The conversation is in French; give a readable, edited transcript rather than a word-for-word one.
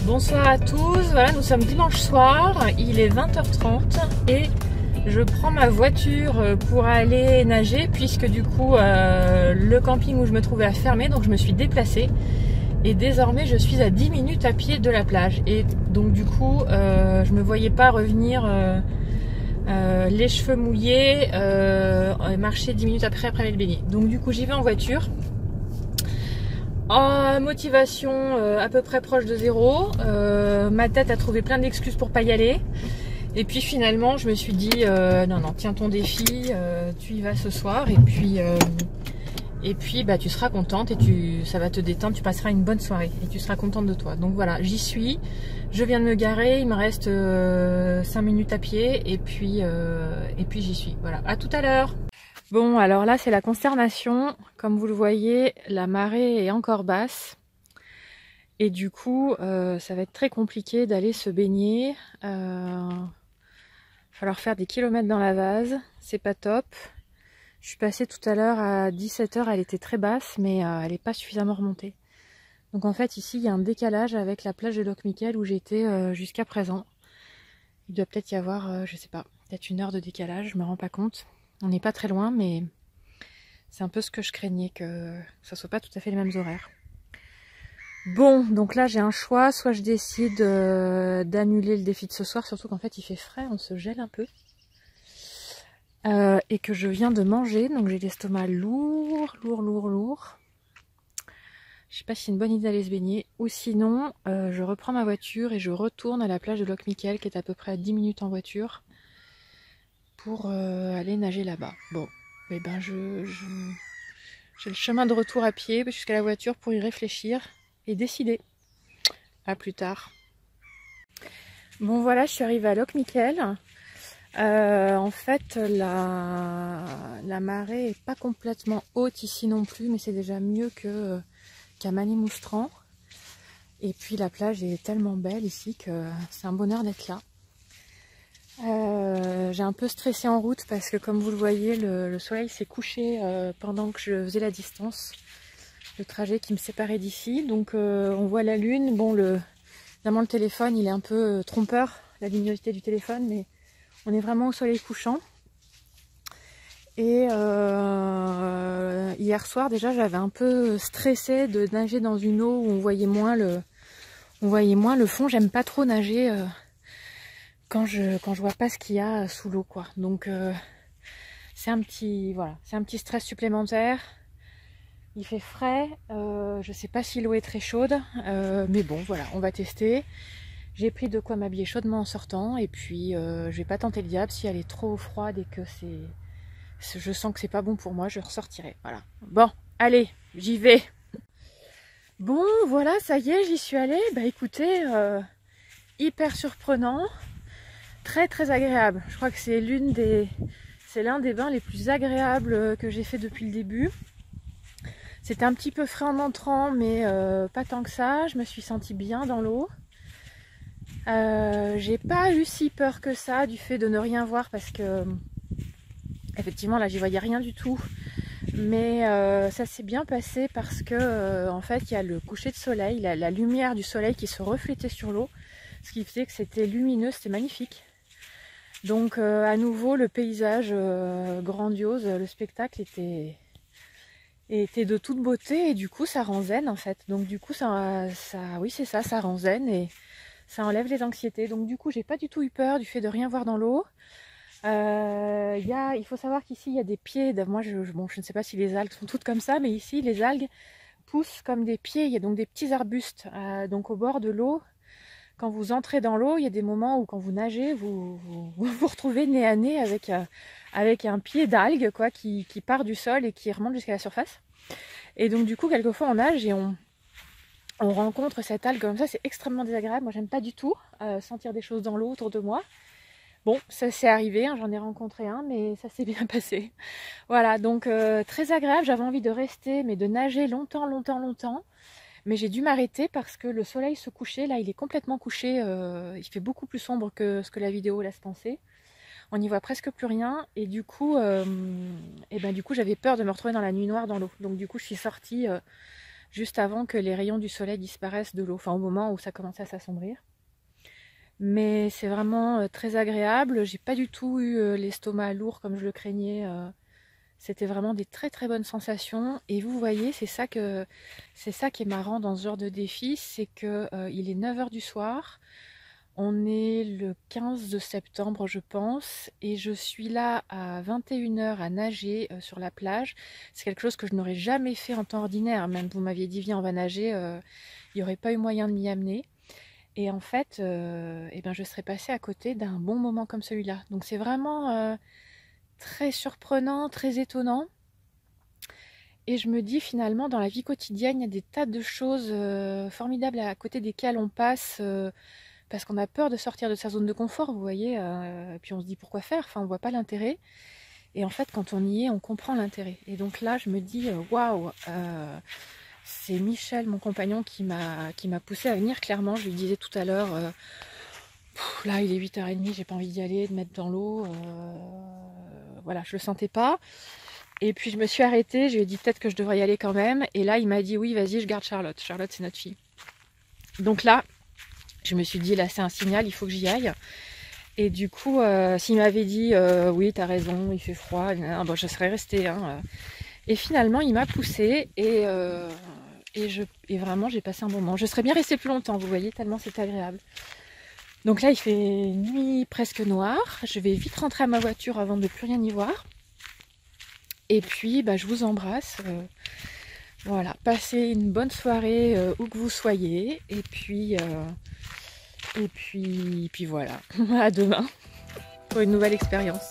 Bonsoir à tous, voilà, nous sommes dimanche soir, il est 20h30 et je prends ma voiture pour aller nager puisque du coup le camping où je me trouvais a fermé, donc je me suis déplacée et désormais je suis à 10 minutes à pied de la plage et donc du coup je me voyais pas revenir les cheveux mouillés, marcher 10 minutes après aller baigner. Donc du coup j'y vais en voiture. Motivation à peu près proche de zéro. Ma tête a trouvé plein d'excuses pour pas y aller. Et puis finalement, je me suis dit non, tiens ton défi, tu y vas ce soir. Et puis bah, tu seras contente et ça va te détendre, tu passeras une bonne soirée et tu seras contente de toi. Donc voilà, j'y suis. Je viens de me garer, il me reste 5 minutes à pied et puis j'y suis. Voilà, à tout à l'heure. Bon, alors là, c'est la consternation. Comme vous le voyez, la marée est encore basse. Et du coup, ça va être très compliqué d'aller se baigner. Il va falloir faire des kilomètres dans la vase. C'est pas top. Je suis passée tout à l'heure à 17h, elle était très basse, mais elle n'est pas suffisamment remontée. Donc en fait, ici, il y a un décalage avec la plage de Loch-Michael où j'étais jusqu'à présent. Il doit peut-être y avoir, je sais pas, peut-être 1 heure de décalage, je me rends pas compte. On n'est pas très loin, mais c'est un peu ce que je craignais, que ça soit pas tout à fait les mêmes horaires. Bon, donc là j'ai un choix, soit je décide d'annuler le défi de ce soir, surtout qu'en fait il fait frais, on se gèle un peu. Et que je viens de manger, donc j'ai l'estomac lourd. Je sais pas si c'est une bonne idée d'aller se baigner, ou sinon je reprends ma voiture et je retourne à la plage de Loch-Michael qui est à peu près à 10 minutes en voiture pour aller nager là-bas. Bon, et ben j'ai le chemin de retour à pied jusqu'à la voiture pour y réfléchir et décider. À plus tard. Bon voilà, je suis arrivée à Loch-Michael. En fait, la marée est pas complètement haute ici non plus, mais c'est déjà mieux qu'à Manimoustran. Et puis la plage est tellement belle ici que c'est un bonheur d'être là. J'ai un peu stressé en route parce que comme vous le voyez, le soleil s'est couché pendant que je faisais la distance, le trajet qui me séparait d'ici. Donc on voit la lune. Bon, évidemment le téléphone il est un peu trompeur, la luminosité du téléphone, mais on est vraiment au soleil couchant. Et hier soir déjà j'avais un peu stressé de nager dans une eau où on voyait moins le fond. J'aime pas trop nager quand je vois pas ce qu'il y a sous l'eau, quoi. Donc c'est un petit stress supplémentaire. Il fait frais, je sais pas si l'eau est très chaude, mais bon voilà, on va tester. J'ai pris de quoi m'habiller chaudement en sortant et puis je vais pas tenter le diable. Si elle est trop froide et que je sens que c'est pas bon pour moi, je ressortirai. Voilà. Bon, allez, j'y vais. Bon, voilà, ça y est, j'y suis allée. Bah écoutez, hyper surprenant. Très très agréable. Je crois que c'est l'un des bains les plus agréables que j'ai fait depuis le début. C'était un petit peu frais en entrant, mais pas tant que ça. Je me suis sentie bien dans l'eau. J'ai pas eu si peur que ça du fait de ne rien voir parce que effectivement là j'y voyais rien du tout. Mais ça s'est bien passé parce que en fait il y a le coucher de soleil, la lumière du soleil qui se reflétait sur l'eau, ce qui faisait que c'était lumineux, c'était magnifique. Donc à nouveau le paysage grandiose, le spectacle était de toute beauté et du coup ça rend zen en fait. Donc du coup oui c'est ça, ça rend zen et ça enlève les anxiétés. Donc du coup j'ai pas du tout eu peur du fait de rien voir dans l'eau. Il faut savoir qu'ici il y a des pieds, moi je ne sais pas si les algues sont toutes comme ça, mais ici les algues poussent comme des pieds, il y a donc des petits arbustes donc au bord de l'eau. Quand vous entrez dans l'eau, il y a des moments où quand vous nagez, vous vous retrouvez nez à nez avec un pied d'algue quoi, qui part du sol et qui remonte jusqu'à la surface. Et donc du coup, quelquefois on nage et on rencontre cette algue comme ça, c'est extrêmement désagréable. Moi j'aime pas du tout sentir des choses dans l'eau autour de moi. Bon, ça s'est arrivé, hein, j'en ai rencontré un, mais ça s'est bien passé. Voilà, donc très agréable, j'avais envie de rester, mais de nager longtemps. Mais j'ai dû m'arrêter parce que le soleil se couchait, là il est complètement couché, il fait beaucoup plus sombre que ce que la vidéo laisse penser. On n'y voit presque plus rien et du coup, j'avais peur de me retrouver dans la nuit noire dans l'eau. Donc du coup je suis sortie juste avant que les rayons du soleil disparaissent de l'eau, enfin au moment où ça commençait à s'assombrir. Mais c'est vraiment très agréable. J'ai pas du tout eu l'estomac lourd comme je le craignais. C'était vraiment des très très bonnes sensations. Et vous voyez, c'est ça qui est marrant dans ce genre de défi, c'est que il est 9 h du soir. On est le 15 septembre, je pense, et je suis là à 21 h à nager sur la plage. C'est quelque chose que je n'aurais jamais fait en temps ordinaire. Même vous m'aviez dit, viens, on va nager, il n'y aurait pas eu moyen de m'y amener. Et en fait, eh ben, je serais passée à côté d'un bon moment comme celui-là. Donc c'est vraiment très surprenant, très étonnant. Et je me dis finalement, dans la vie quotidienne, il y a des tas de choses formidables à côté desquelles on passe parce qu'on a peur de sortir de sa zone de confort, vous voyez. Et puis on se dit pourquoi faire, enfin on voit pas l'intérêt. Et en fait, quand on y est, on comprend l'intérêt. Et donc là, je me dis, waouh, c'est Michel, mon compagnon, qui m'a poussé à venir. Clairement, je lui disais tout à l'heure, là il est 8 h 30, j'ai pas envie d'y aller, de mettre dans l'eau. Voilà, je le sentais pas. Et puis je me suis arrêtée, je lui ai dit peut-être que je devrais y aller quand même. Et là, il m'a dit oui, vas-y, je garde Charlotte. Charlotte, c'est notre fille. Donc là, je me suis dit, là, c'est un signal, il faut que j'y aille. Et du coup, s'il m'avait dit oui, t'as raison, il fait froid, bon, je serais restée. Hein. Et finalement, il m'a poussée et vraiment, j'ai passé un bon moment. Je serais bien restée plus longtemps, vous voyez, tellement c'est agréable. Donc là, il fait nuit presque noire. Je vais vite rentrer à ma voiture avant de ne plus rien y voir. Et puis, bah, je vous embrasse. Voilà, passez une bonne soirée où que vous soyez. Et puis voilà. À demain pour une nouvelle expérience.